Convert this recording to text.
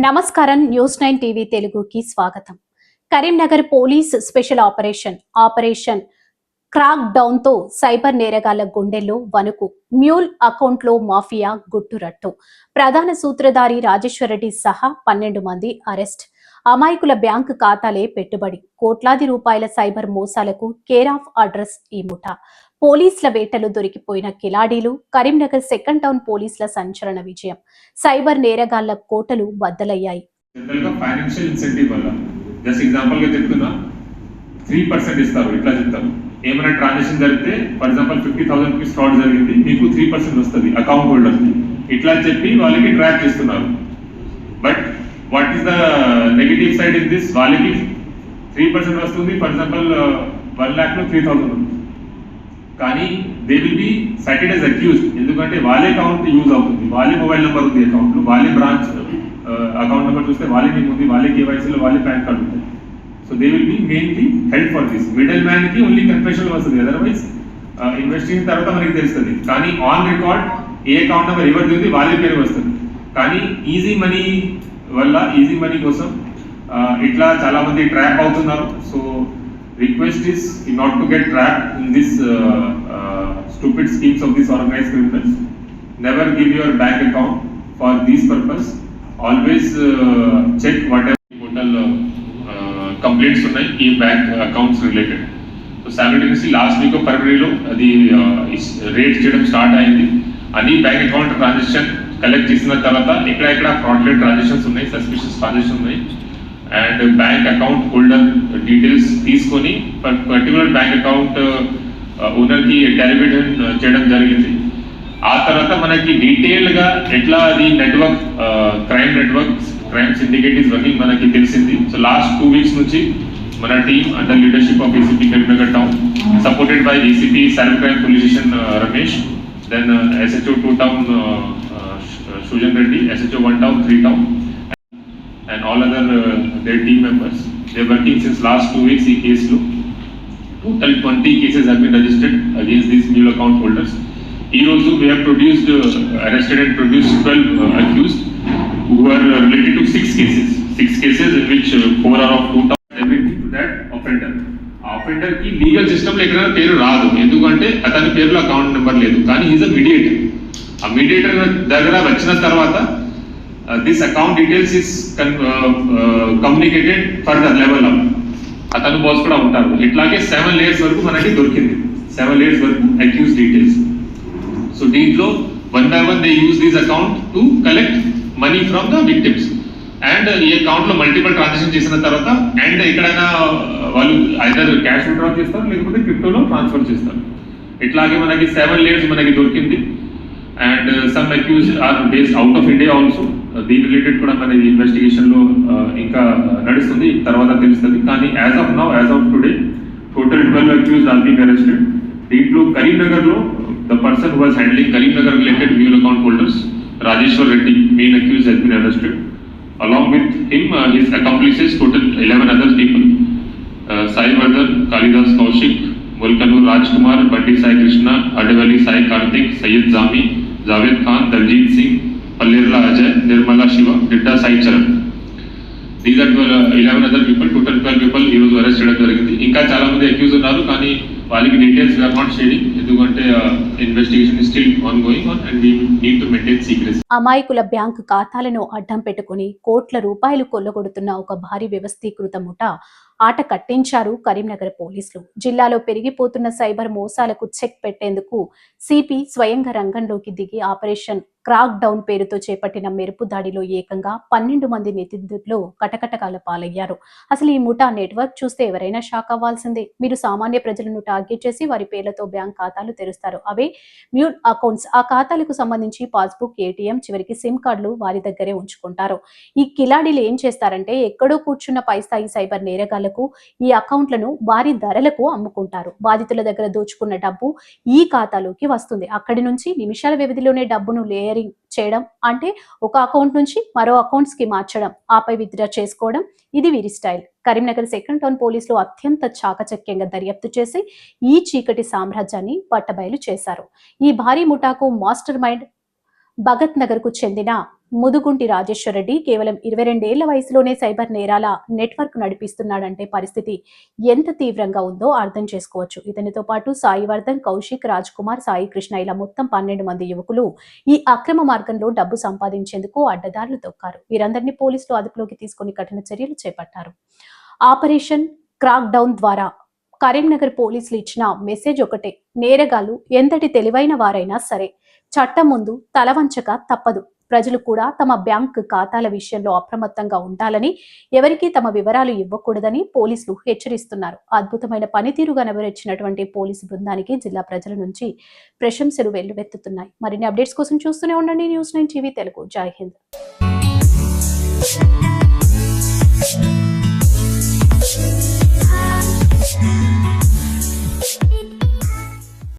నమస్కారం news 9 TV తెలుగుకి స్వాగతం. Karimnagar police special operation crack down తో సైబర్ నేరగాళ్ల గుండెల్లో వణుకు. మ్యూల్ అకౌంట్లో మాఫియా గుట్టురట్టు. ప్రధాన సూత్రధారి రాజేశ్వరరెడ్డి సహా 12 మంది అరెస్ట్. అమాయకుల బ్యాంకు ఖాతాలే పెట్టుబడి. కోట్లాది రూపాయల సైబర్ మోసాలకు కేర్ ఆఫ్ అడ్రస్ ఈ ముఠా. పోలీసుల వేటలు దొరికిపోయిన కిలాడీలు. కరీంనగర్ సెకండ్ టౌన్ పోలీసుల సంచలన విజయం. సైబర్ నేరగాళ్ల కోటలు బద్దలయ్యాయి. ఫైనాన్షియల్ ఇన్సెంటివ్ వల్ల జస్ట్ ఎగ్జాంపుల్ గా చెప్తున్నా 3% ఇస్తారు. ఇట్లా చెప్తారు, ఏమైనా ట్రాన్సాక్షన్ జరిగితే ఫర్ ఎగ్జాంపుల్ 50,000 రూపీస్ ఫ్రాడ్ జరిగింది, మీకు 3% వస్తుంది అకౌంట్ హోల్డర్ కి. ఇట్లా చెప్పి వాళ్ళకి ట్రాక్ చేస్తున్నారు. But what is the negative side in this? వాళ్ళకి 3% వస్తుంది, ఫర్ ఎగ్జాంపుల్ 1 lakh లో 3,000 ఉంది. కానీ they will be cited as accused. ఎందుకంటే వాళ్ళే అకౌంట్ యూజ్ అవుతుంది, వాళ్ళే మొబైల్ నెంబర్ ఉంది అకౌంట్లో, వాళ్ళే బ్రాంచ్ అకౌంట్ నెంబర్ చూస్తే వాళ్ళే నేమ్ ఉంది, వాళ్ళే కేవైసీలో వాళ్ళే పాన్ కార్డు ఉంది. So they will B mainly help for this. Middle man కి ఓన్లీ కన్ఫెషన్ వస్తుంది, అదర్వైజ్ ఇన్వెస్టిగేషన్ తర్వాత మనకి తెలుస్తుంది. కానీ on record A account number ఎవరిది ఉంది వాళ్ళే పేరు వస్తుంది. కానీ ఈజీ మనీ వల్ల, ఈజీ మనీ కోసం ఇట్లా చాలా మంది ట్రాప్ అవుతున్నారు. So request is not to get trapped in this stupid schemes of these organized criminals. Never give your bank account for this purpose. Always check whatever total complaints ఉన్నాయి ఈ bank accounts related. So simultaneously last week off ఫిబ్రవరిలో అది rate చేయడం start అయింది. అన్ని bank account transaction collect చేసిన తర్వాత ఎక్కడెక్కడ ఫ్రాడ్లెంట్ ట్రాన్సాక్షన్స్ ఉన్నాయి, సస్పిషియస్ ట్రాన్సాక్షన్ ఉన్నాయి, and bank account holder details తీసుకొని పర్టికులర్ బ్యాంక్ అకౌంట్ ఓనర్కి టెలివిజన్ చేయడం జరిగింది. ఆ తర్వాత మనకి డీటెయిల్గా ఎట్లా అది network crime syndicate is working మనకి తెలిసింది. సో లాస్ట్ 2 weeks నుంచి మన team under leadership of ACP Karimnagar town, supported by ACP cyber crime police station Ramesh, then SHO 2 town Sujan Reddy, SHO 1 town 3 town and all other their team members. They are working since last 2 weeks in case lo. Total 20 cases have been registered against these mule account holders. Here also we have produced, arrested and produced 12 accused who are related to 6 cases. 6 cases in which 4 are of 2 towns everything to that offender. Offender ki legal system lo ekkada peru raadu, endukante atani perulo account number ledu, kani he is a mediator. A mediator dagara vachina tarvata this account details is communicated further level up. అతను boss కూడా ఉంటారు. ఇట్లాగే 7 layers వరకు మనకి దొరికింది, 7 layers వరకు accuse details. So దీంట్లో 1 by 1 they use this account to collect money from the victims. And ఈ అకౌంట్ లో మల్టిపుల్ ట్రాన్సాక్షన్ చేసిన తర్వాత అండ్ ఎక్కడైనా వాళ్ళు ఐదర్ క్యాష్ విత్డ్రా చేస్తారు లేకపోతే క్రిప్టోలో ట్రాన్స్ఫర్ చేస్తారు. ఇట్లాగే మనకి 7 layers మనకి దొరికింది. And some accuse are based out of India also. దీని రిలేటెడ్ కూడా మన ఇన్వెస్టిగేషన్ లో ఇంకా నడుస్తుంది, తర్వాత తెలుస్తుంది. కానీ as of today total 12 accused are being arrested. దీంట్లో కరీంనగర్ లో the person who was handling Karimnagar related mule account holders Rajeshwar Reddy main accuse has been arrested. Along with him his accomplices total 11 other people, Saivardhan, Kalidas Kaushik, Mulkanoor Raj Kumar, Bandi Sai Krishna, Adavalli Sai Karthik, Syed Jami, Javed Khan, Daljeet Singh, Pallerla Ajay, Nirmala Shiva, Didda Sai Charan. These are 11 other people, total 12 people ఈ రోజు arrest చేయడం జరిగింది. ఇంకా చాలా మంది accuse ఉన్నారు, కానీ వాళ్ళకి డీటెయిల్స్ వీఆర్ నాట్ షేరింగ్, ఎందుకంటే investigation is still on going on and we need to maintain secrecy. అమాయకుల బ్యాంకు ఖాతాలను అడ్డం పెట్టుకుని కోట్ల రూపాయలు కొల్లగొడుతున్న ఒక భారీ వ్యవస్థీకృత ముఠా ఆట కట్టించారు కరీంనగర్ పోలీసులు. జిల్లాలో పెరిగిపోతున్న సైబర్ మోసాలకు చెక్ పెట్టేందుకు సిపి స్వయంగా రంగంలోకి దిగి ఆపరేషన్ క్రాక్ డౌన్ పేరుతో చేపట్టిన మెరుపు దాడిలో ఏకంగా 12 మంది నిందితులు కటకటకాల పాలయ్యారు. అసలు ఈ ముఠా నెట్వర్క్ చూస్తే ఎవరైనా షాక్ అవ్వాల్సిందే. మీరు సామాన్య ప్రజలను టార్గెట్ చేసి వారి పేర్లతో బ్యాంక్ ఖాతాలు తెరుస్తారు. అవే మ్యూల్ అకౌంట్స్. ఆ ఖాతాలకు సంబంధించి పాస్బుక్, ఏటీఎం, చివరికి సిమ్ కార్డులు వారి దగ్గరే ఉంచుకుంటారు. ఈ కిలాడీలు ఏం చేస్తారంటే ఎక్కడో కూర్చున్న పైస్థాయి సైబర్ నేరగాళ్లకు ఈ అకౌంట్లను భారీ ధరలకు అమ్ముకుంటారు. బాధితుల దగ్గర దోచుకున్న డబ్బు ఈ ఖాతాలోకి వస్తుంది. అక్కడి నుంచి నిమిషాల వ్యవధిలోనే డబ్బును లేయరింగ్ చేయడం, అంటే ఒక అకౌంట్ నుంచి మరో అకౌంట్స్ కి మార్చడం, ఆపై విత్డ్రా చేసుకోవడం, ఇది వీరి స్టైల్. కరీంనగర్ సెకండ్ టౌన్ పోలీసులు అత్యంత చాకచక్యంగా దర్యాప్తు చేసి ఈ చీకటి సామ్రాజ్యాన్ని పట్టబయలు చేశారు. ఈ భారీ ముఠాకు మాస్టర్ మైండ్ భగత్ నగర్ కు చెందిన ముదుగుంటి రాజేశ్వరరెడ్డి కేవలం 22 ఏళ్ల వయసులోనే సైబర్ నేరాల నెట్వర్క్ నడిపిస్తున్నాడంటే పరిస్థితి ఎంత తీవ్రంగా ఉందో అర్థం చేసుకోవచ్చు. ఇతనితో పాటు సాయివర్ధన్, కౌశిక్, రాజ్ కుమార్, సాయి కృష్ణ ఇలా మొత్తం 12 మంది యువకులు ఈ అక్రమ మార్గంలో డబ్బు సంపాదించేందుకు అడ్డదారులు తొక్కారు. వీరందరినీ పోలీసులు అదుపులోకి తీసుకుని కఠిన చర్యలు చేపట్టారు. ఆపరేషన్ క్రాక్ డౌన్ ద్వారా కరీంనగర్ పోలీసులు ఇచ్చిన మెసేజ్ ఒకటే: నేరగాళ్లు ఎంతటి తెలివైన వారైనా సరే చట్టం ముందు తలవంచక తప్పదు. ప్రజలు కూడా తమ బ్యాంక్ ఖాతాల విషయంలో అప్రమత్తంగా ఉండాలని, ఎవరికీ తమ వివరాలు ఇవ్వకూడదని పోలీసులు హెచ్చరిస్తున్నారు. అద్భుతమైన పనితీరు కనబరిచినటువంటి పోలీసు బృందానికి జిల్లా ప్రజల నుంచి ప్రశంసలు వెల్లువెత్తుతున్నాయి. మరిన్ని అప్డేట్స్ కోసం చూస్తూనే ఉండండి న్యూస్ 9 టీవీ తెలుగు. జై హింద్.